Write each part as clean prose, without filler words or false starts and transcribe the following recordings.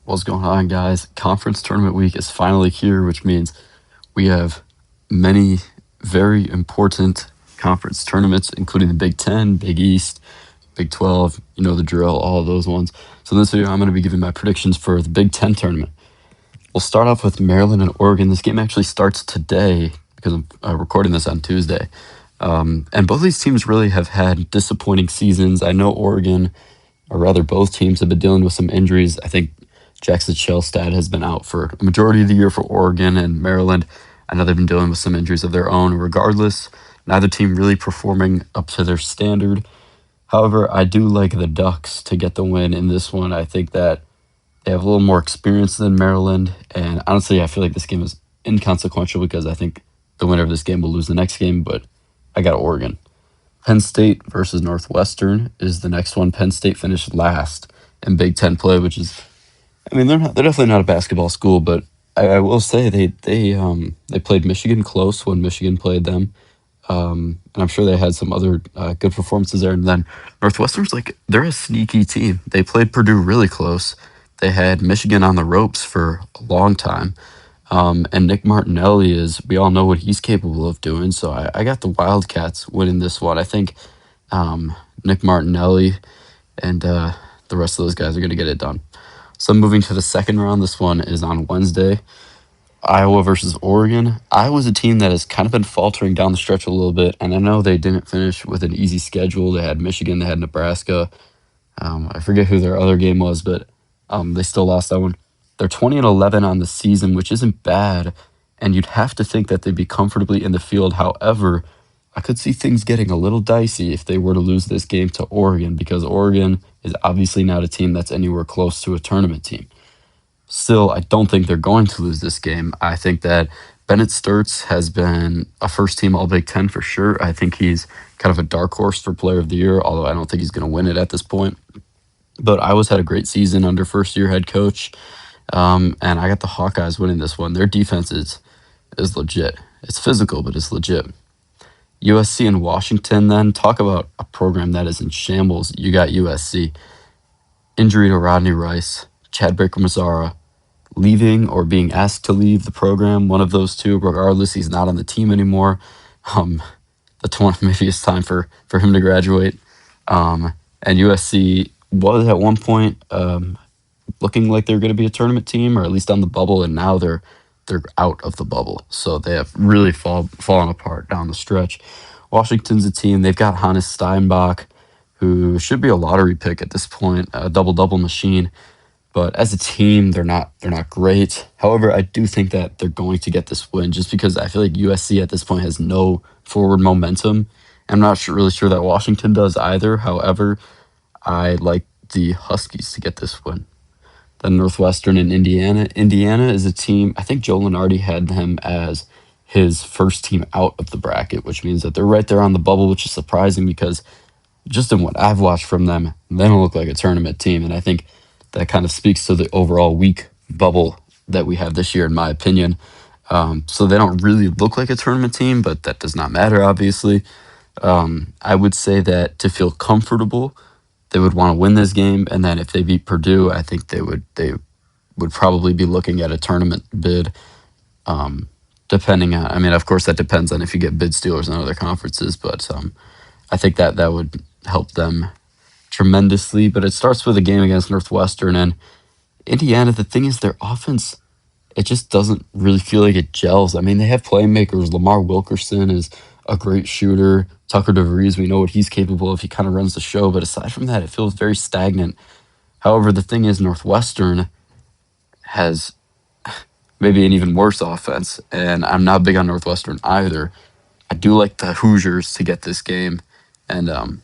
What's going on, guys? Conference tournament week is finally here, which means we have many very important conference tournaments, including the Big Ten, Big East, Big 12. You know the drill, all of those ones. So, in this video, I'm going to be giving my predictions for the Big Ten tournament. We'll start off with Maryland and Oregon. This game actually starts today because I'm recording this on Tuesday. And both of these teams really have had disappointing seasons. I know Oregon, or rather both teams, have been dealing with some injuries. I think Jackson Shellstad has been out for a majority of the year for Oregon, and Maryland, I know they've been dealing with some injuries of their own. Regardless, neither team really performing up to their standard. However, I do like the Ducks to get the win in this one. I think that they have a little more experience than Maryland, and honestly, I feel like this game is inconsequential because I think the winner of this game will lose the next game, but I got Oregon. Penn State versus Northwestern is the next one. Penn State finished last in Big Ten play, which is, I mean, they're definitely not a basketball school, but I will say they played Michigan close when Michigan played them, and I'm sure they had some other good performances there. And then Northwestern's like, they're a sneaky team. They played Purdue really close. They had Michigan on the ropes for a long time. And Nick Martinelli is, we all know what he's capable of doing. So I got the Wildcats winning this one. I think Nick Martinelli and the rest of those guys are going to get it done. So moving to the second round, this one is on Wednesday. Iowa versus Oregon. Iowa's a team that has kind of been faltering down the stretch a little bit, and I know they didn't finish with an easy schedule. They had Michigan, they had Nebraska. I forget who their other game was, but they still lost that one. They're 20-11 on the season, which isn't bad, and you'd have to think that they'd be comfortably in the field. However, I could see things getting a little dicey if they were to lose this game to Oregon, because Oregon is obviously not a team that's anywhere close to a tournament team. Still, I don't think they're going to lose this game. I think that Bennett Sturts has been a first team All Big Ten for sure. I think he's kind of a dark horse for Player of the Year, although I don't think he's going to win it at this point. But Iowa's had a great season under first year head coach. And I got the Hawkeyes winning this one. Their defense is legit. It's physical, but it's legit. USC and Washington, then talk about a program that is in shambles. You got USC. Injury to Rodney Rice, Chad Baker-Mazara, leaving or being asked to leave the program, one of those two. Regardless, he's not on the team anymore. Um, maybe it's time for him to graduate. And USC was at one point looking like they're going to be a tournament team, or at least on the bubble, and now they're out of the bubble. So they have really fallen apart down the stretch. Washington's a team. They've got Hannes Steinbach, who should be a lottery pick at this point, a double machine. But as a team, they're not great. However, I do think that they're going to get this win just because I feel like USC at this point has no forward momentum. I'm not really sure that Washington does either. However, I like the Huskies to get this win. Then Northwestern and Indiana. Indiana is a team, I think Joe Lunardi had them as his first team out of the bracket, which means that they're right there on the bubble, which is surprising because just in what I've watched from them, they don't look like a tournament team. And I think that kind of speaks to the overall weak bubble that we have this year, in my opinion. So they don't really look like a tournament team, but that does not matter, obviously. I would say that to feel comfortable, they would want to win this game, and then if they beat Purdue, I think they would probably be looking at a tournament bid. Depending on, I mean, of course, that depends on if you get bid stealers in other conferences, but I think that would help them tremendously. But it starts with a game against Northwestern and Indiana. The thing is, their offense, it just doesn't really feel like it gels. I mean, they have playmakers. Lamar Wilkerson is a great shooter. Tucker DeVries, we know what he's capable of. He kind of runs the show. But aside from that, it feels very stagnant. However, the thing is, Northwestern has maybe an even worse offense. And I'm not big on Northwestern either. I do like the Hoosiers to get this game and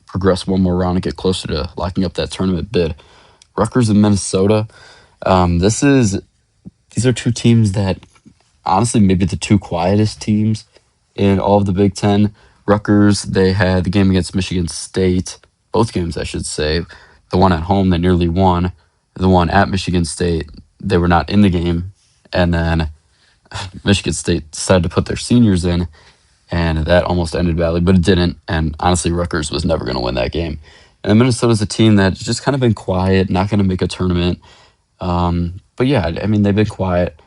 progress one more round and get closer to locking up that tournament bid. Rutgers and Minnesota. These are two teams that honestly maybe the two quietest teams in all of the Big Ten. Rutgers, they had the game against Michigan State, both games I should say. The one at home they nearly won. The one at Michigan State, they were not in the game, and then Michigan State decided to put their seniors in, and that almost ended badly, but it didn't. And honestly, Rutgers was never going to win that game. And Minnesota's a team that's just kind of been quiet, not going to make a tournament. But yeah, I mean they've been quiet.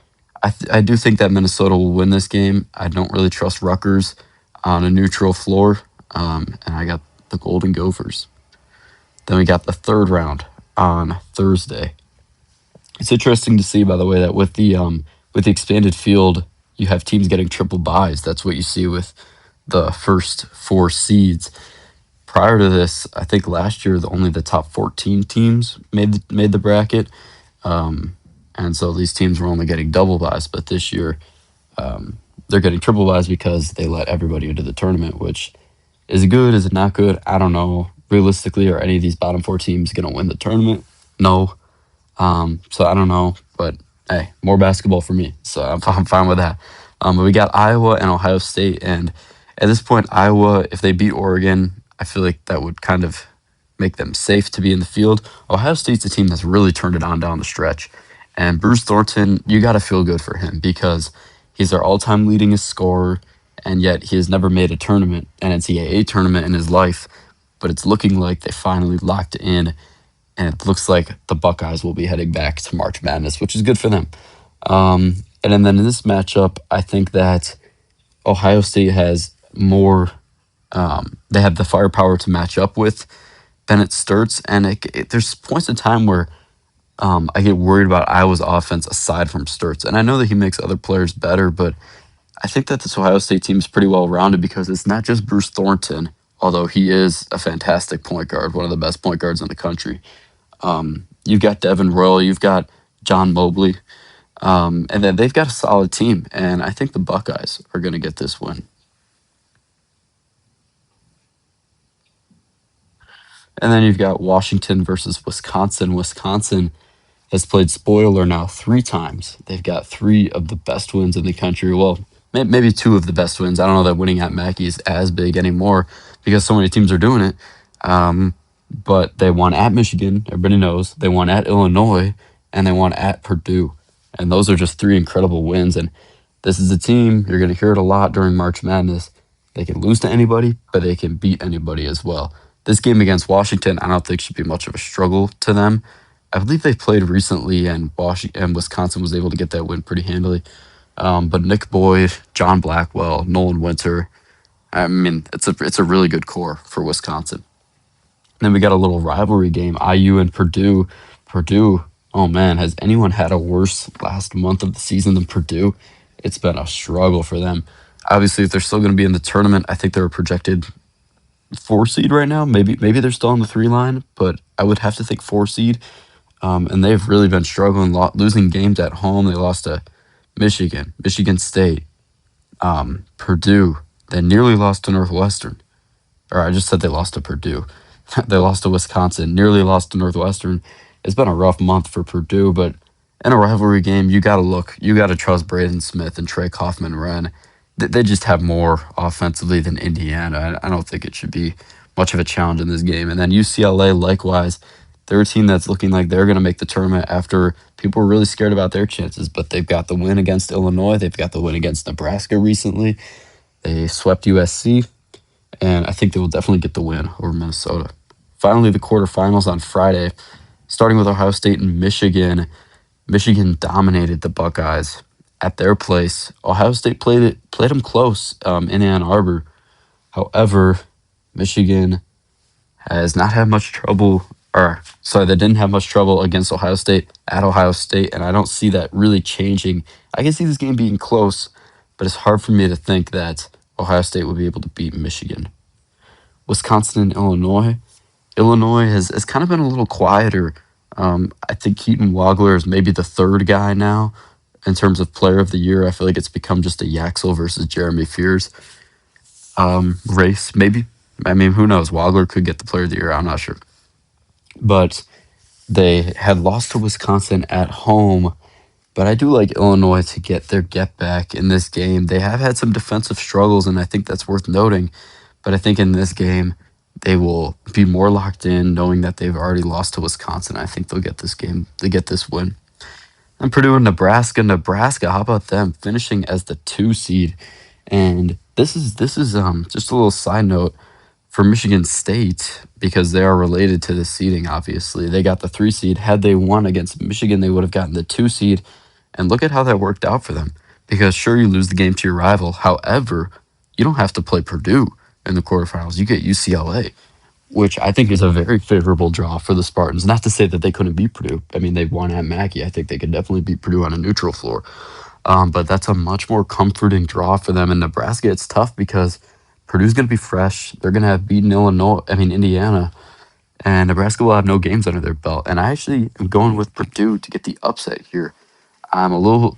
I do think that Minnesota will win this game. I don't really trust Rutgers on a neutral floor, and I got the Golden Gophers. Then we got the third round on Thursday. It's interesting to see, by the way, that with the expanded field, you have teams getting triple byes. That's what you see with the first four seeds. Prior to this, I think last year only the top 14 teams made the bracket, and so these teams were only getting double byes. But this year, they're getting triple byes because they let everybody into the tournament. Which is it good? Is it not good? I don't know. Realistically, are any of these bottom four teams going to win the tournament? No. So I don't know, but hey, more basketball for me. So I'm fine with that. But we got Iowa and Ohio State, and at this point, Iowa, if they beat Oregon, I feel like that would kind of make them safe to be in the field. Ohio State's a team that's really turned it on down the stretch, and Bruce Thornton, you got to feel good for him because he's their all-time leading scorer, and yet he has never made a tournament, an NCAA tournament in his life. But it's looking like they finally locked in and it looks like the Buckeyes will be heading back to March Madness, which is good for them. And then in this matchup, I think that Ohio State has more. They have the firepower to match up with Bennett Sturts, and there's points in time where I get worried about Iowa's offense aside from Sturts, and I know that he makes other players better, but I think that this Ohio State team is pretty well rounded because it's not just Bruce Thornton, although he is a fantastic point guard, one of the best point guards in the country. You've got Devin Royal, you've got John Mobley, and then they've got a solid team. And I think the Buckeyes are going to get this win. And then you've got Washington versus Wisconsin. Wisconsin has played spoiler now 3 times. They've got 3 of the best wins in the country. Well, maybe 2 of the best wins. I don't know that winning at Mackey is as big anymore because so many teams are doing it. But they won at Michigan, everybody knows. They won at Illinois, and they won at Purdue. And those are just 3 incredible wins. And this is a team, you're going to hear it a lot during March Madness. They can lose to anybody, but they can beat anybody as well. This game against Washington, I don't think should be much of a struggle to them. I believe they played recently, and Wisconsin was able to get that win pretty handily. But Nick Boyd, John Blackwell, Nolan Winter, I mean, it's a really good core for Wisconsin. Then we got a little rivalry game, IU and Purdue. Purdue, oh man, has anyone had a worse last month of the season than Purdue? It's been a struggle for them. Obviously, if they're still going to be in the tournament, I think they're a projected 4 seed right now. Maybe they're still on the 3 line, but I would have to think 4 seed. And they've really been struggling, losing games at home. They lost to Michigan, Michigan State, Purdue. They nearly lost to Northwestern. Or I just said they lost to Purdue. They lost to Wisconsin, nearly lost to Northwestern. It's been a rough month for Purdue, but in a rivalry game, you got to look. You got to trust Braden Smith and Trey Kaufman-Renn. They just have more offensively than Indiana. I don't think it should be much of a challenge in this game. And then UCLA, likewise, they're a team that's looking like they're going to make the tournament after people were really scared about their chances. But they've got the win against Illinois. They've got the win against Nebraska recently. They swept USC, and I think they will definitely get the win over Minnesota. Finally, the quarterfinals on Friday, starting with Ohio State and Michigan. Michigan dominated the Buckeyes at their place. Ohio State played them close in Ann Arbor. However, Michigan has not had much trouble, or sorry, they didn't have much trouble against Ohio State at Ohio State, and I don't see that really changing. I can see this game being close, but it's hard for me to think that Ohio State will be able to beat Michigan. Wisconsin and Illinois. Illinois has kind of been a little quieter. I think Keaton Wagler is maybe the third guy now in terms of player of the year. I feel like it's become just a Yaxel versus Jeremy Fears race, maybe. I mean, who knows? Wagler could get the player of the year. I'm not sure. But they had lost to Wisconsin at home. But I do like Illinois to get their get back in this game. They have had some defensive struggles, and I think that's worth noting. But I think in this game, they will be more locked in, knowing that they've already lost to Wisconsin. I think they'll get this game. They get this win. And Purdue and Nebraska. Nebraska, how about them finishing as the 2 seed? And this is just a little side note For Michigan State, because they are related to the seeding, obviously, they got the 3 seed. Had they won against Michigan, they would have gotten the 2 seed. And look at how that worked out for them. Because sure, you lose the game to your rival. However, you don't have to play Purdue in the quarterfinals. You get UCLA, which I think is a very favorable draw for the Spartans. Not to say that they couldn't beat Purdue. I mean, they won at Mackey. I think they could definitely beat Purdue on a neutral floor. But that's a much more comforting draw for them. In Nebraska, it's tough because Purdue's going to be fresh. They're going to have beaten Indiana, and Nebraska will have no games under their belt. And I actually am going with Purdue to get the upset here. I'm a little,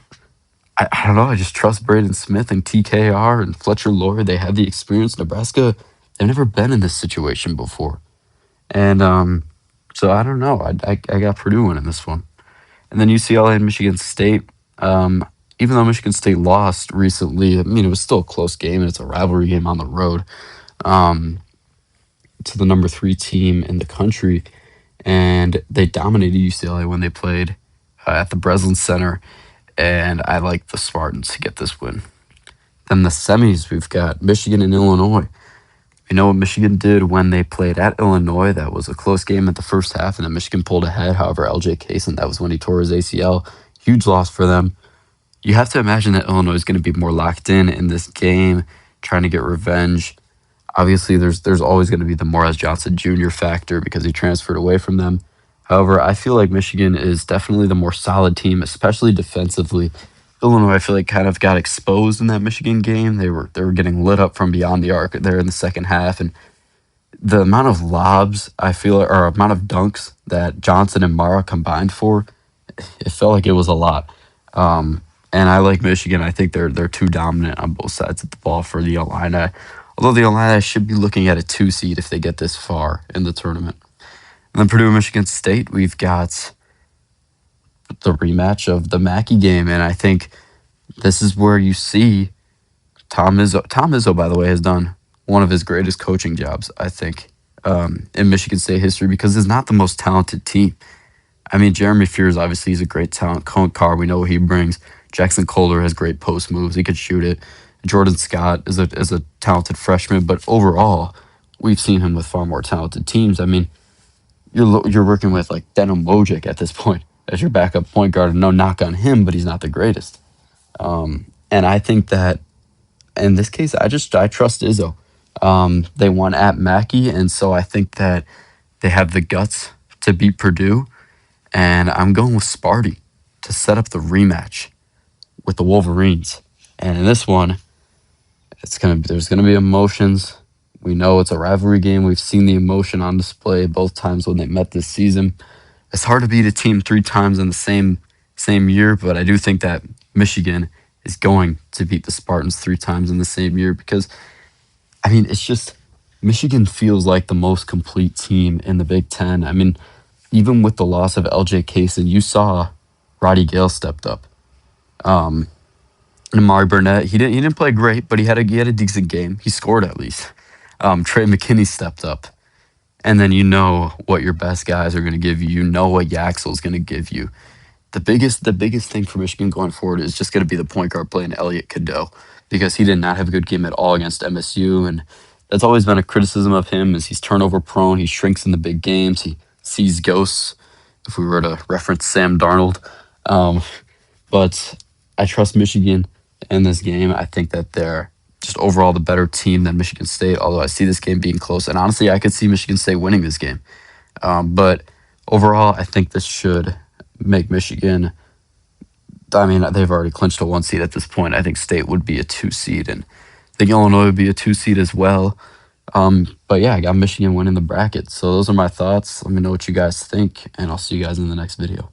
I don't know, I just trust Braden Smith and TKR and Fletcher Lloyd. They have the experience. Nebraska, they've never been in this situation before. And so I don't know. I got Purdue winning this one. And then UCLA and Michigan State. Even though Michigan State lost recently, I mean, it was still a close game, and it's a rivalry game on the road to the number 3 team in the country. And they dominated UCLA when they played at the Breslin Center. And I like the Spartans to get this win. Then the semis, we've got Michigan and Illinois. We know what Michigan did when they played at Illinois. That was a close game at the first half, and then Michigan pulled ahead. However, LJ Kaysen, that was when he tore his ACL. Huge loss for them. You have to imagine that Illinois is going to be more locked in this game, trying to get revenge. Obviously, there's always going to be the Morris Johnson Jr. factor because he transferred away from them. However, I feel like Michigan is definitely the more solid team, especially defensively. Illinois, I feel like, kind of got exposed in that Michigan game. They were getting lit up from beyond the arc there in the second half, and the amount of lobs I feel, or amount of dunks that Johnson and Mara combined for, it felt like it was a lot. And I like Michigan. I think they're too dominant on both sides of the ball for the Illini. Although the Illini should be looking at a 2 seed if they get this far in the tournament. And then Purdue and Michigan State, we've got the rematch of the Mackey game, and I think this is where you see Tom Izzo. Tom Izzo, by the way, has done one of his greatest coaching jobs, I think, in Michigan State history because it's not the most talented team. I mean, Jeremy Fears, obviously, he's a great talent. Cone Carr, we know what he brings. Jackson Colder has great post moves. He could shoot it. Jordan Scott is a talented freshman, but overall, we've seen him with far more talented teams. I mean, you're working with like Denim Wojcik at this point as your backup point guard. No knock on him, but he's not the greatest. And I think that in this case, I trust Izzo. They won at Mackey, and so I think that they have the guts to beat Purdue. And I'm going with Sparty to set up the rematch with the Wolverines. And in this one, there's gonna be emotions. We know it's a rivalry game. We've seen the emotion on display both times when they met this season. It's hard to beat a team 3 times in the same year, but I do think that Michigan is going to beat the Spartans 3 times in the same year because, I mean, it's just Michigan feels like the most complete team in the Big Ten. I mean, even with the loss of LJ Kaysen, you saw Roddy Gale stepped up. And Amari Burnett, he didn't play great, but he had a decent game. He scored at least. Trey McKinney stepped up. And then you know what your best guys are going to give you. You know what Yaxel's going to give you. The biggest thing for Michigan going forward is just going to be the point guard playing Elliot Cadeau because he did not have a good game at all against MSU, and that's always been a criticism of him is he's turnover prone. He shrinks in the big games. He sees ghosts. If we were to reference Sam Darnold, but I trust Michigan in this game. I think that they're just overall the better team than Michigan State. Although I see this game being close, and honestly, I could see Michigan State winning this game. But overall, I think this should make Michigan. I mean, they've already clinched a 1 seed at this point. I think State would be a 2 seed, and I think Illinois would be a 2 seed as well. But yeah, I got Michigan winning the bracket. So those are my thoughts. Let me know what you guys think, and I'll see you guys in the next video.